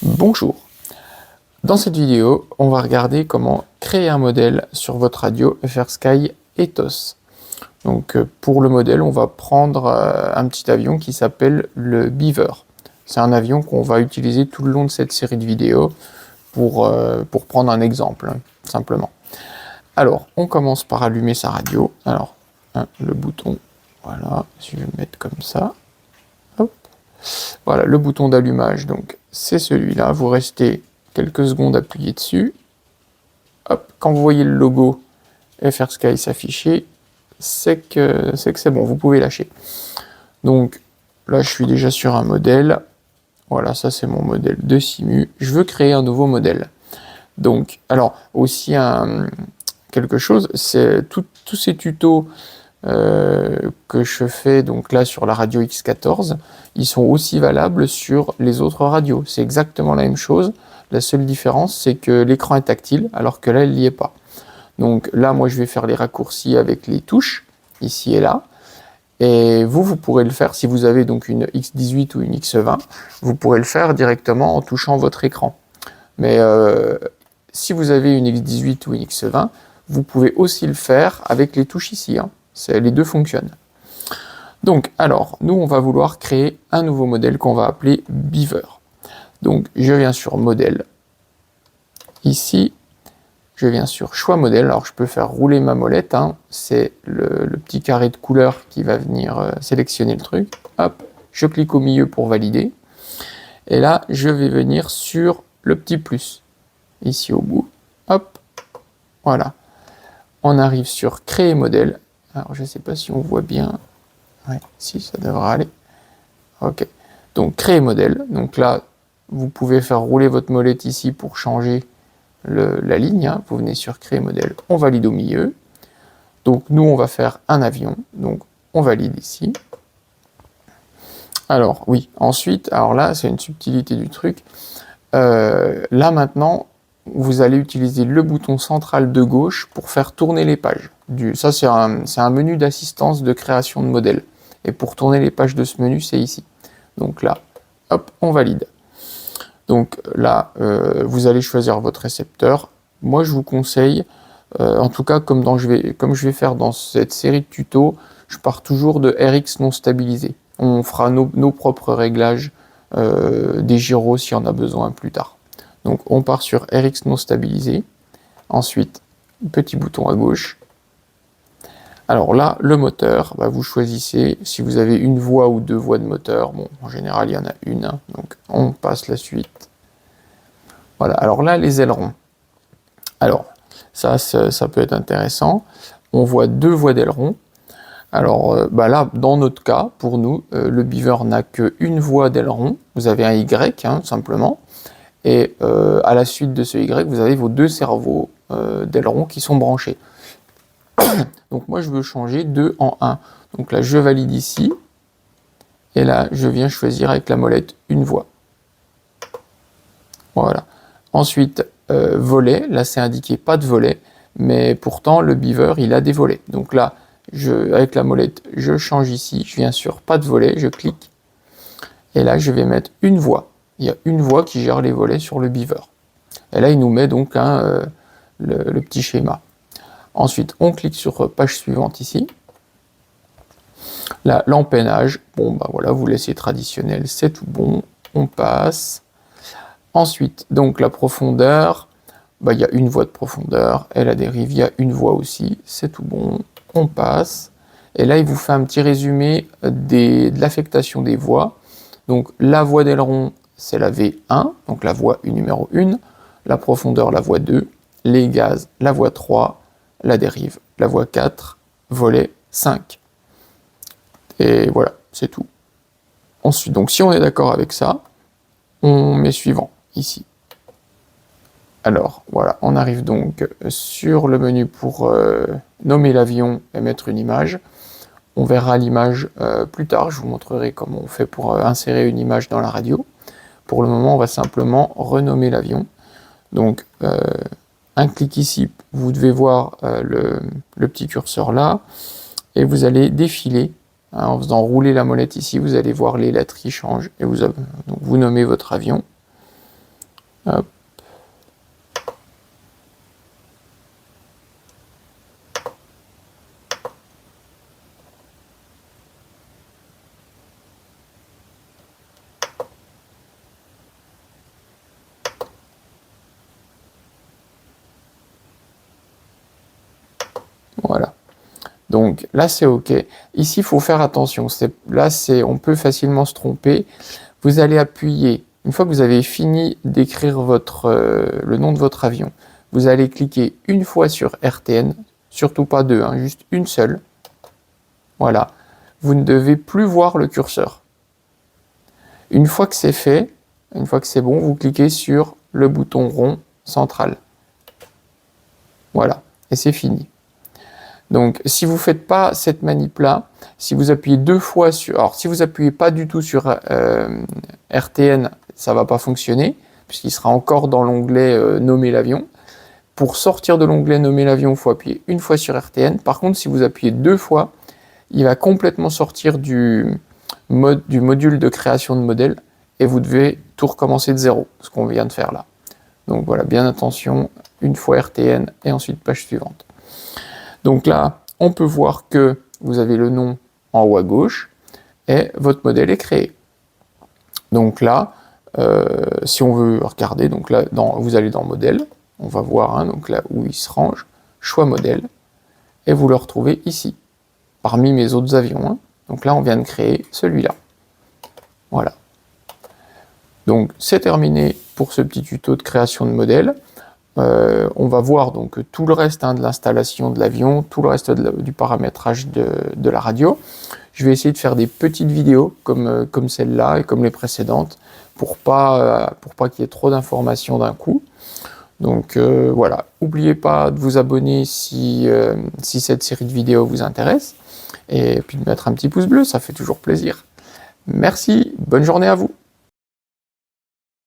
Bonjour. Dans cette vidéo, on va regarder comment créer un modèle sur votre radio FrSky Ethos. Donc pour le modèle, on va prendre un petit avion qui s'appelle le Beaver. C'est un avion qu'on va utiliser tout le long de cette série de vidéos pour prendre un exemple, simplement. Alors, on commence par allumer sa radio. Alors, le bouton, voilà, si je vais le mettre comme ça. Hop. Voilà, le bouton d'allumage, donc c'est celui-là. Vous restez quelques secondes appuyé dessus. Hop, quand vous voyez le logo FrSky s'afficher, c'est que c'est bon, vous pouvez lâcher. Donc là, je suis déjà sur un modèle. Voilà, ça c'est mon modèle de Simu. Je veux créer un nouveau modèle. Donc, alors, aussi quelque chose, c'est tous ces tutos que je fais donc là sur la radio X14, ils sont aussi valables sur les autres radios. C'est exactement la même chose. La seule différence, c'est que l'écran est tactile, alors que là, il n'y est pas. Donc là, moi, je vais faire les raccourcis avec les touches, ici et là. Et vous pourrez le faire, si vous avez donc une X18 ou une X20, vous pourrez le faire directement en touchant votre écran. Mais si vous avez une X18 ou une X20, vous pouvez aussi le faire avec les touches ici. Les deux fonctionnent. Donc, alors, nous, on va vouloir créer un nouveau modèle qu'on va appeler Beaver. Donc, je viens sur Modèle. Ici, je viens sur Choix Modèle. Alors, je peux faire rouler ma molette. C'est le petit carré de couleur qui va venir sélectionner le truc. Hop, je clique au milieu pour valider. Et là, je vais venir sur le petit plus. Ici au bout. Hop, voilà. On arrive sur Créer modèle. Alors, je ne sais pas si on voit bien. Ouais, si, ça devrait aller. Ok. Donc, Créer modèle. Donc là, vous pouvez faire rouler votre molette ici pour changer la ligne. Vous venez sur Créer modèle. On valide au milieu. Donc, nous, on va faire un avion. Donc, on valide ici. Alors, oui. Ensuite, alors là, c'est une subtilité du truc. Là, maintenant, vous allez utiliser le bouton central de gauche pour faire tourner les pages. Ça, c'est un menu d'assistance de création de modèle. Et pour tourner les pages de ce menu, c'est ici. Donc là, hop, on valide. Donc là, vous allez choisir votre récepteur. Moi, je vous conseille, en tout cas, comme je vais faire dans cette série de tutos, je pars toujours de RX non stabilisé. On fera nos propres réglages des gyros si on a besoin plus tard. Donc on part sur RX non stabilisé. Ensuite, petit bouton à gauche. Alors là, le moteur, vous choisissez si vous avez une voie ou deux voies de moteur. Bon, en général, il y en a une. Donc on passe la suite. Voilà, alors là, les ailerons. Alors, ça peut être intéressant. On voit deux voies d'ailerons. Alors là, dans notre cas, pour nous, le Beaver n'a qu'une voie d'aileron. Vous avez un Y, simplement. Et à la suite de ce Y, vous avez vos deux cerveaux d'aileron qui sont branchés. Donc moi, je veux changer 2 en 1. Donc là, je valide ici. Et là, je viens choisir avec la molette une voie. Voilà. Ensuite, volet. Là, c'est indiqué pas de volet. Mais pourtant, le Beaver, il a des volets. Donc là, avec la molette, je change ici. Je viens sur pas de volet. Je clique. Et là, je vais mettre une voie. Il y a une voie qui gère les volets sur le Beaver. Et là, il nous met donc le petit schéma. Ensuite, on clique sur page suivante ici. Là, l'empennage, voilà, vous laissez traditionnel, c'est tout bon. On passe. Ensuite, donc la profondeur, il y a une voie de profondeur. Et la dérive, il y a une voie aussi, c'est tout bon. On passe. Et là, il vous fait un petit résumé de l'affectation des voies. Donc, la voie d'aileron, c'est la V1, donc la voie numéro 1. La profondeur, la voie 2. Les gaz, la voie 3. La dérive, la voie 4, volet 5. Et voilà, c'est tout. Ensuite, donc si on est d'accord avec ça, on met suivant, ici. Alors, voilà, on arrive donc sur le menu pour nommer l'avion et mettre une image. On verra l'image plus tard, je vous montrerai comment on fait pour insérer une image dans la radio. Pour le moment, on va simplement renommer l'avion. Donc, un clic ici, vous devez voir le petit curseur là, et vous allez défiler, en faisant rouler la molette ici, vous allez voir les lettres qui changent, et donc vous nommez votre avion. Hop. Voilà. Donc là, c'est OK. Ici, il faut faire attention. Là, on peut facilement se tromper. Vous allez appuyer. Une fois que vous avez fini d'écrire le nom de votre avion, vous allez cliquer une fois sur RTN, surtout pas deux, hein, juste une seule. Voilà. Vous ne devez plus voir le curseur. Une fois que c'est fait, une fois que c'est bon, vous cliquez sur le bouton rond central. Voilà. Et c'est fini. Donc, si vous ne faites pas cette manip-là, si vous appuyez deux fois sur... Alors, si vous appuyez pas du tout sur RTN, ça ne va pas fonctionner, puisqu'il sera encore dans l'onglet Nommer l'avion. Pour sortir de l'onglet Nommer l'avion, il faut appuyer une fois sur RTN. Par contre, si vous appuyez deux fois, il va complètement sortir du module de création de modèle, et vous devez tout recommencer de zéro, ce qu'on vient de faire là. Donc voilà, bien attention, une fois RTN, et ensuite page suivante. Donc là, on peut voir que vous avez le nom en haut à gauche et votre modèle est créé. Donc là, si on veut regarder, donc là, vous allez dans modèle, on va voir donc là où il se range, choix modèle, et vous le retrouvez ici, parmi mes autres avions. Donc là, on vient de créer celui-là. Voilà. Donc c'est terminé pour ce petit tuto de création de modèle. On va voir donc tout le reste de l'installation de l'avion, tout le reste du paramétrage de la radio. Je vais essayer de faire des petites vidéos comme celle-là et comme les précédentes pour pas qu'il y ait trop d'informations d'un coup. Donc voilà, n'oubliez pas de vous abonner si cette série de vidéos vous intéresse et puis de mettre un petit pouce bleu, ça fait toujours plaisir. Merci, bonne journée à vous.